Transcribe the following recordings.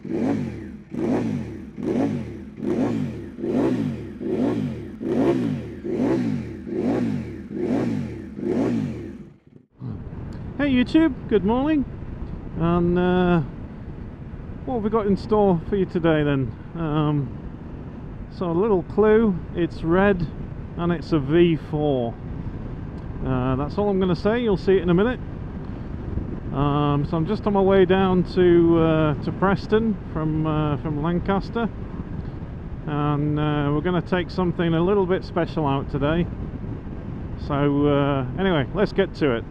Hey YouTube, good morning, and what have we got in store for you today then? So a little clue, it's red and it's a V4. That's all I'm going to say, you'll see it in a minute. So I'm just on my way down to Preston from Lancaster, and we're going to take something a little bit special out today. So anyway, let's get to it.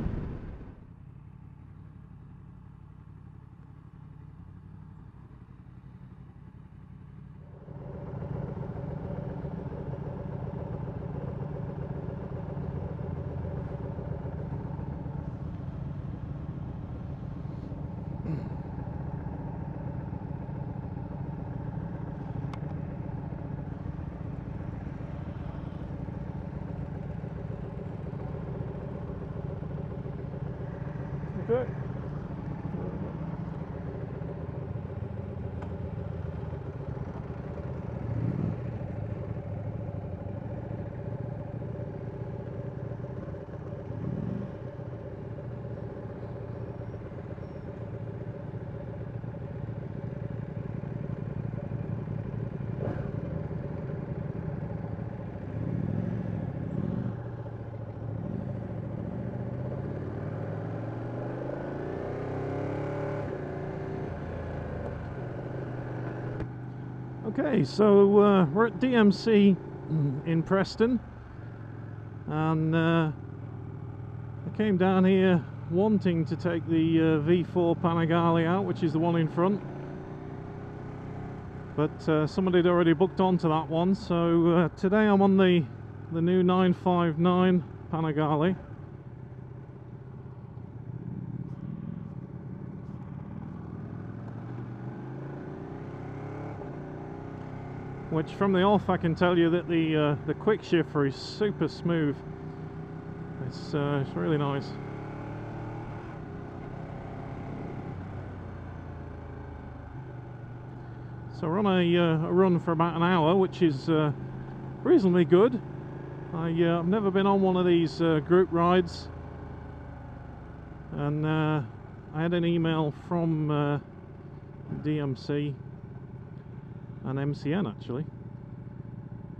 Okay. Okay, so we're at DMC in Preston, and I came down here wanting to take the V4 Panigale out, which is the one in front, but somebody had already booked onto that one, so today I'm on the new 959 Panigale. Which from the off I can tell you that the quick shifter is super smooth. It's really nice. So we're on a run for about an hour, which is reasonably good. I've never been on one of these group rides, and I had an email from DMC and MCN actually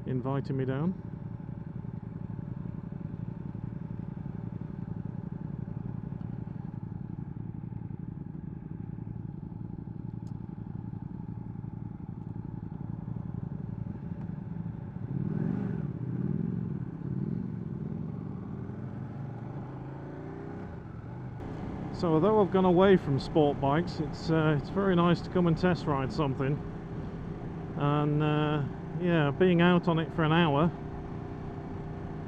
inviting me down. So although I've gone away from sport bikes, it's very nice to come and test ride something. And yeah, being out on it for an hour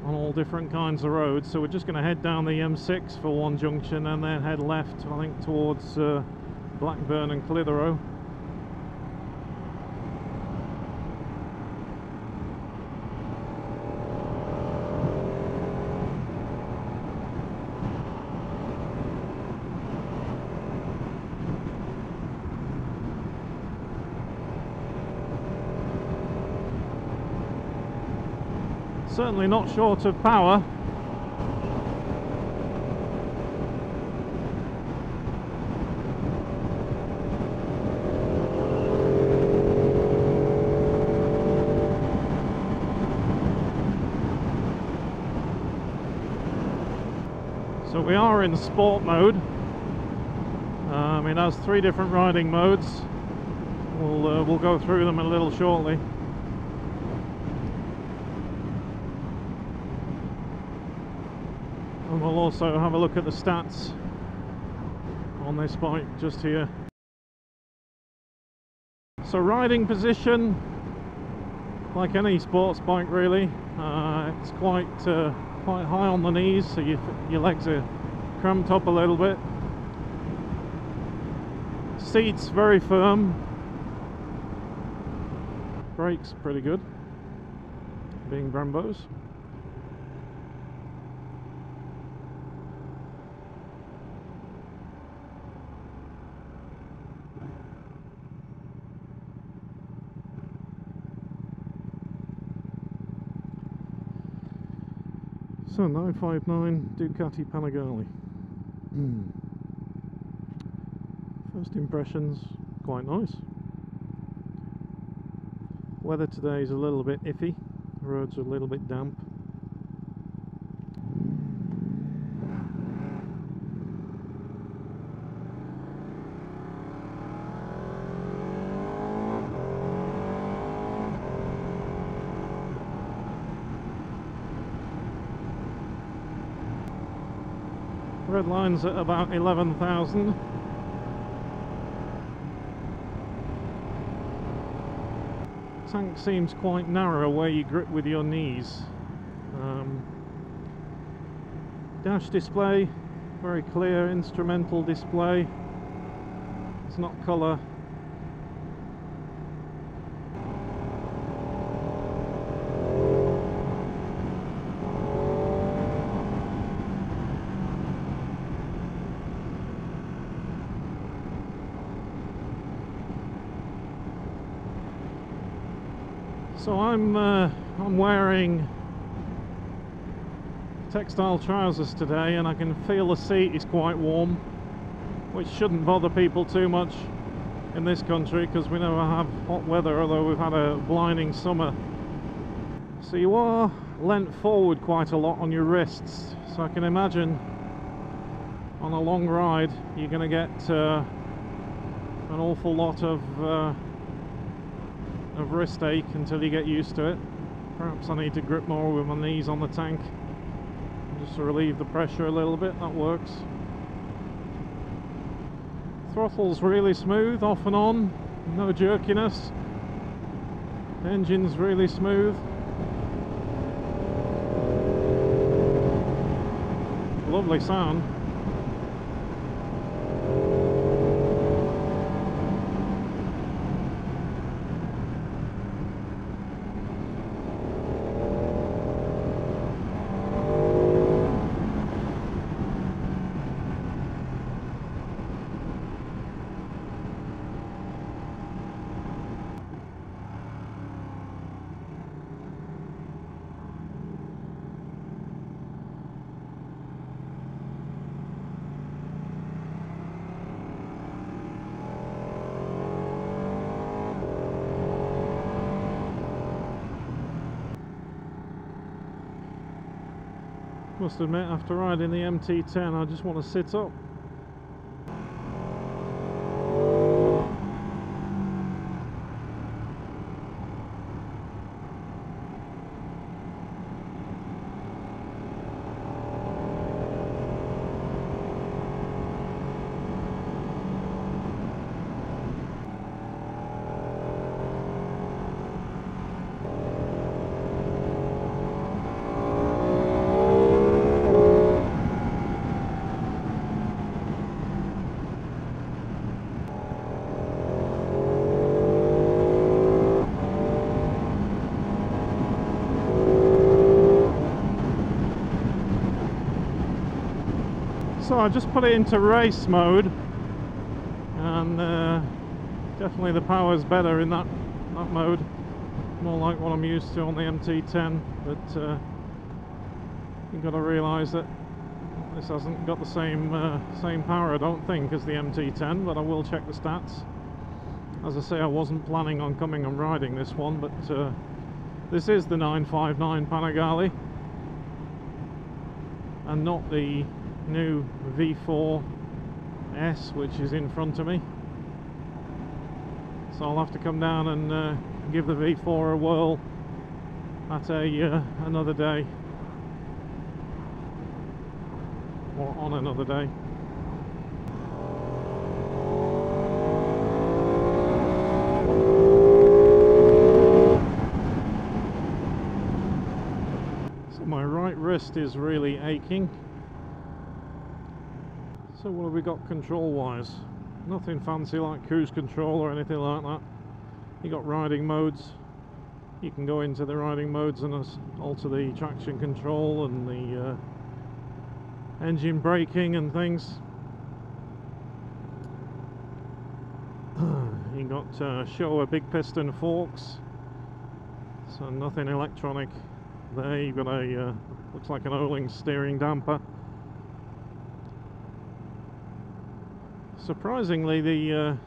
on all different kinds of roads. So we're just going to head down the M6 for one junction and then head left, I think, towards Blackburn and Clitheroe. Certainly not short of power. So we are in sport mode. It has 3 different riding modes. We'll go through them a little shortly. And we'll also have a look at the stats on this bike just here. So riding position, like any sports bike really, it's quite high on the knees, so your legs are cramped up a little bit. Seats very firm. Brakes pretty good, being Brembos. So 959 Ducati Panigale. First impressions, quite nice. Weather today is a little bit iffy, the roads are a little bit damp. Red line's at about 11,000. Tank seems quite narrow where you grip with your knees. Dash display, very clear instrumental display. It's not colour. So I'm wearing textile trousers today, and I can feel the seat is quite warm, which shouldn't bother people too much in this country because we never have hot weather, although we've had a blinding summer. So you are leant forward quite a lot on your wrists, so I can imagine on a long ride you're going to get an awful lot of wrist ache until you get used to it. Perhaps I need to grip more with my knees on the tank just to relieve the pressure a little bit. That works. Throttle's really smooth, off and on, no jerkiness. The engine's really smooth. Lovely sound. Must admit, after riding the MT10, I just want to sit up. So I just put it into race mode, and definitely the power's better in that mode, more like what I'm used to on the MT10, but you've got to realise that this hasn't got the same power, I don't think, as the MT10, but I will check the stats. As I say, I wasn't planning on coming and riding this one, but this is the 959 Panigale and not the new V4S which is in front of me, so I'll have to come down and give the V4 a whirl at another day, or on another day. So my right wrist is really aching. So what have we got control wise? Nothing fancy like cruise control or anything like that. You got riding modes. You can go into the riding modes and alter the traction control and the engine braking and things. You got Showa big piston forks, so nothing electronic there. You've got a Looks like an Öhlings steering damper. Surprisingly, the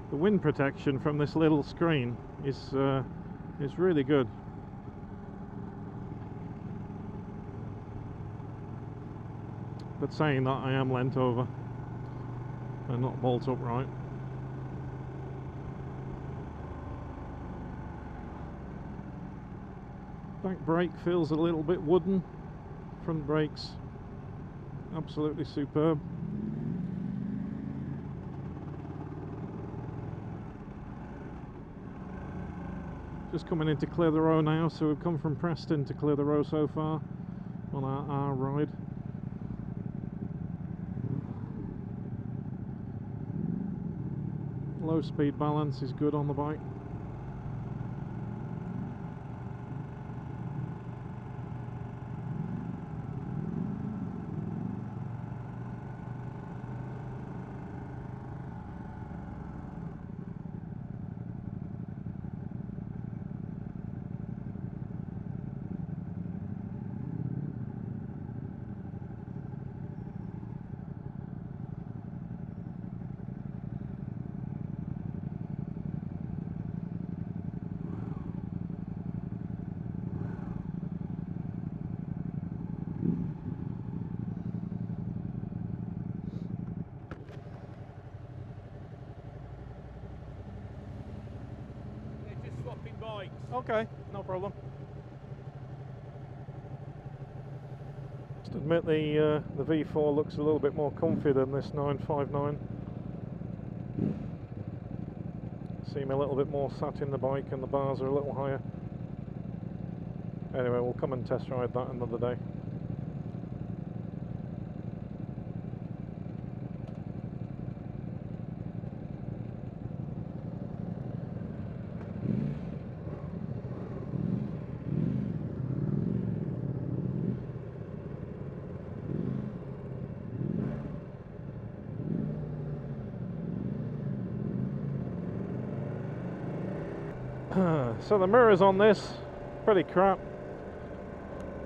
wind protection from this little screen is really good. But saying that, I am leant over and not bolt upright. Back brake feels a little bit wooden. Front brakes absolutely superb. Just coming in to clear the row now, so we've come from Preston to clear the row so far on our ride. Low speed balance is good on the bike. Okay, no problem. Just admit the V4 looks a little bit more comfy than this 959. Seem a little bit more sat in the bike, and the bars are a little higher. Anyway, we'll come and test ride that another day. So the mirrors on this, pretty crap.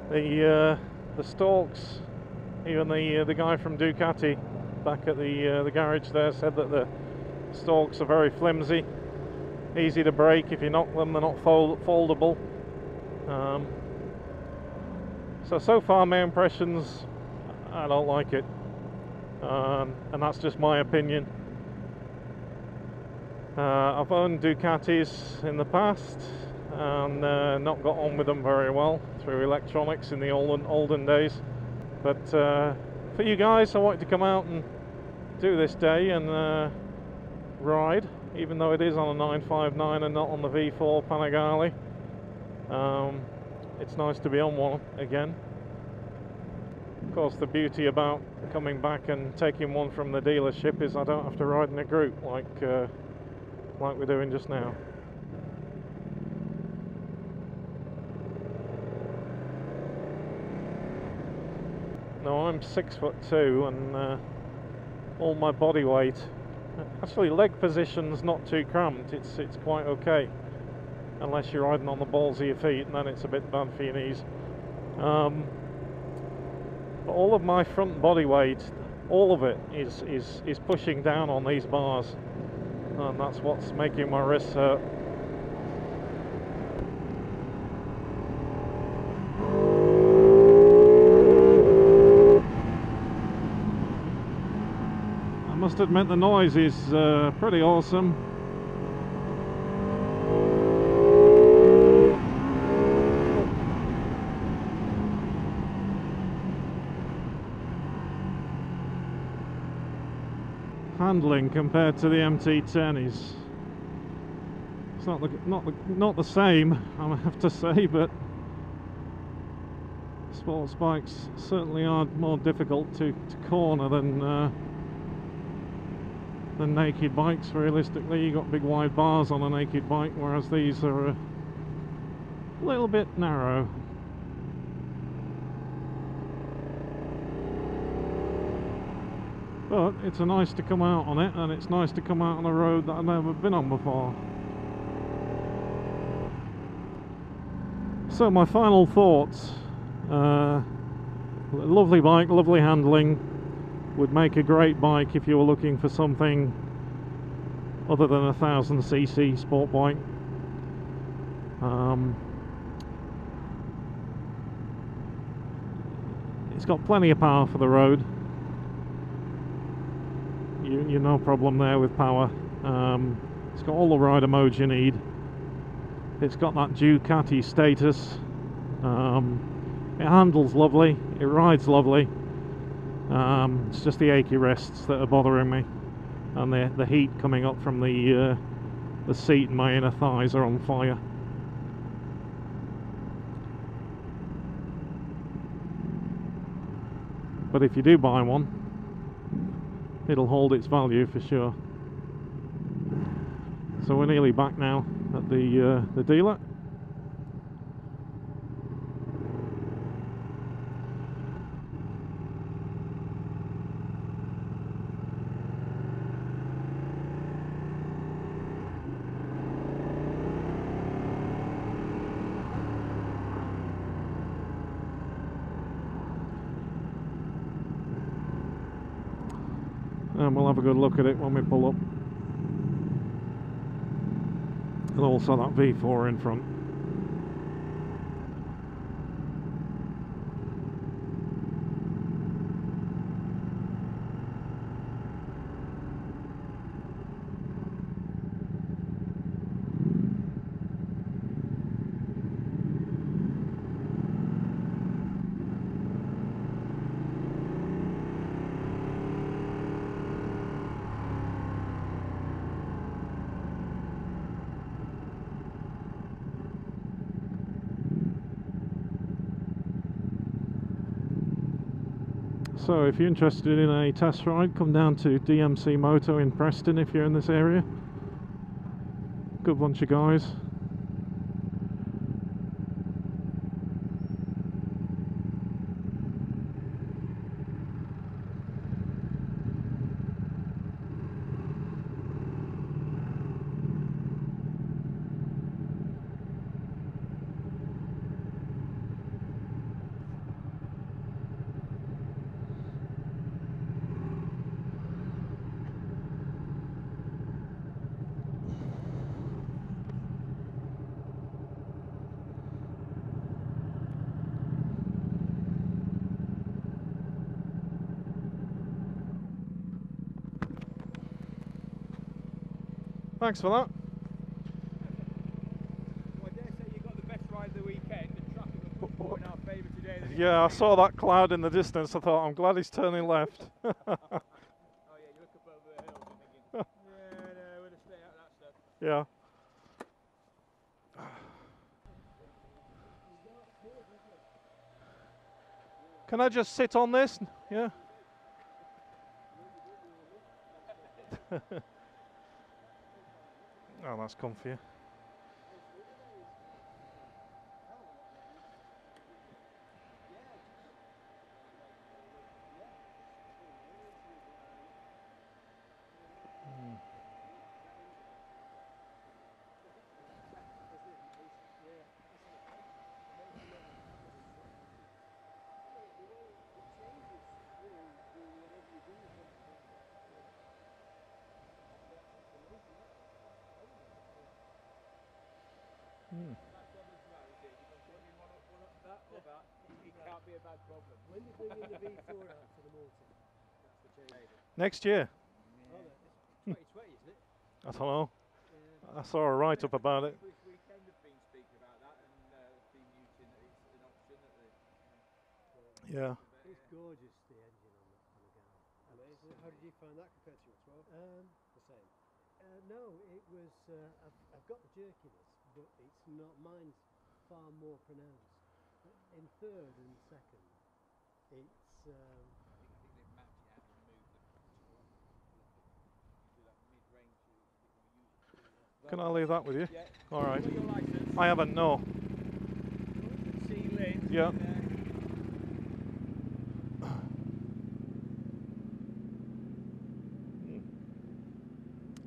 The stalks, even the guy from Ducati back at the garage there said that the stalks are very flimsy, easy to break. If you knock them, they're not foldable. So far my impressions, I don't like it, and that's just my opinion. I've owned Ducatis in the past and not got on with them very well through electronics in the olden days. But for you guys, I wanted to come out and do this day and ride, even though it is on a 959 and not on the V4 Panigale. It's nice to be on one again. Of course, the beauty about coming back and taking one from the dealership is I don't have to ride in a group like we're doing just now. Now I'm 6'2" and all my body weight, actually leg position's not too cramped, it's quite okay, unless you're riding on the balls of your feet, and then it's a bit bad for your knees. But all of my front body weight, all of it is pushing down on these bars, and that's what's making my wrists hurt. I must admit the noise is pretty awesome. Handling compared to the MT10 is, it's not the same, I have to say, but sports bikes certainly are more difficult to corner than naked bikes. Realistically, you got big wide bars on a naked bike, whereas these are a little bit narrow. But it's nice to come out on it, and it's nice to come out on a road that I've never been on before. So my final thoughts, lovely bike, lovely handling. Would make a great bike if you were looking for something other than a 1000cc sport bike. It's got plenty of power for the road. You're no problem there with power. It's got all the rider modes you need. It's got that Ducati status. It handles lovely. It rides lovely. It's just the achy wrists that are bothering me, and the heat coming up from the seat and my inner thighs are on fire. But if you do buy one, it'll hold its value for sure. So we're nearly back now at the dealer. And we'll have a good look at it when we pull up. And also that V4 in front. So if you're interested in a test ride, come down to DMC Moto in Preston if you're in this area. Good bunch of guys. Thanks for that. Well, I dare say you got the best ride of the weekend. The traffic was much more in our favour today than Yeah, I saw that cloud in the distance. I thought, I'm glad he's turning left. Oh yeah, you look up over the hills and thinking, yeah, no, we're going to stay out of that stuff. Yeah. Can I just sit on this? Yeah. Oh, that's comfy. It can't be a bad problem. When did we bring the V4 out for the Malta? That's the change. Next year. Oh, that's 2020, isn't it? I don't know. I saw a write-up about it. This weekend have been speaking about that, and it's been used in an option that they. Yeah. It's gorgeous, the engine on the Panigale. Amazing. How did you find that compared to your 12? The same. No, it was. I've got the jerkiness, but it's not. Mine's far more pronounced. In third and second, it's. I think they've mapped it out and moved the mid-range to a bit more usable. Can I leave that with you? Yeah. All right. Got your license? I haven't, no. C lid. Yeah.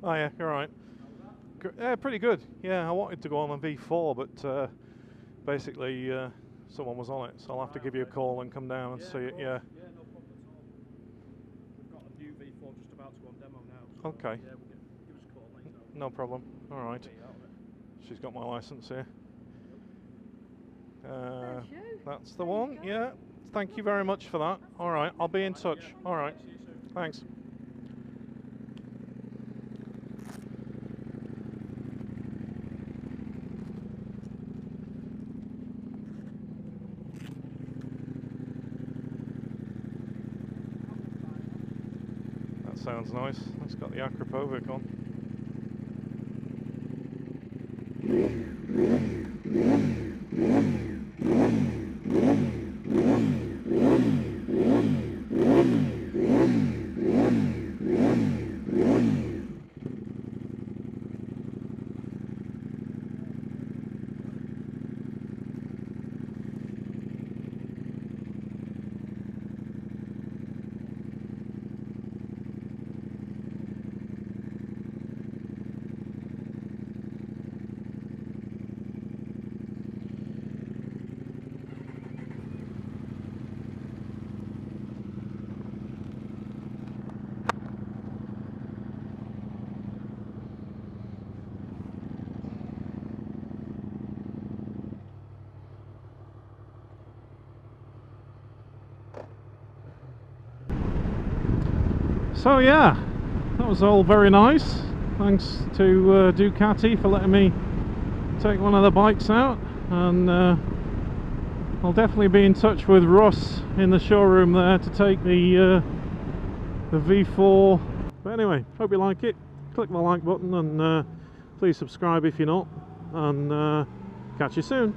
Oh yeah, you're right. Yeah, pretty good. Yeah, I wanted to go on a V4, but basically someone was on it, so I'll have to give you a call and come down and see it. Yeah. Yeah, no problem at all. We've got a new V4 just about to go on demo now. So Okay. yeah, give us a call later. No problem. All right. Get you out of it. She's got my license here. That's you. That's the There you one. go. Yeah. Thank you very much for that. All right. I'll be in touch. All right. See you soon. Thanks. That sounds nice. It's got the Akrapovic on. So yeah, that was all very nice. Thanks to Ducati for letting me take one of the bikes out, and I'll definitely be in touch with Russ in the showroom there to take the V4. But anyway, hope you like it. Click the like button and please subscribe if you're not, and catch you soon.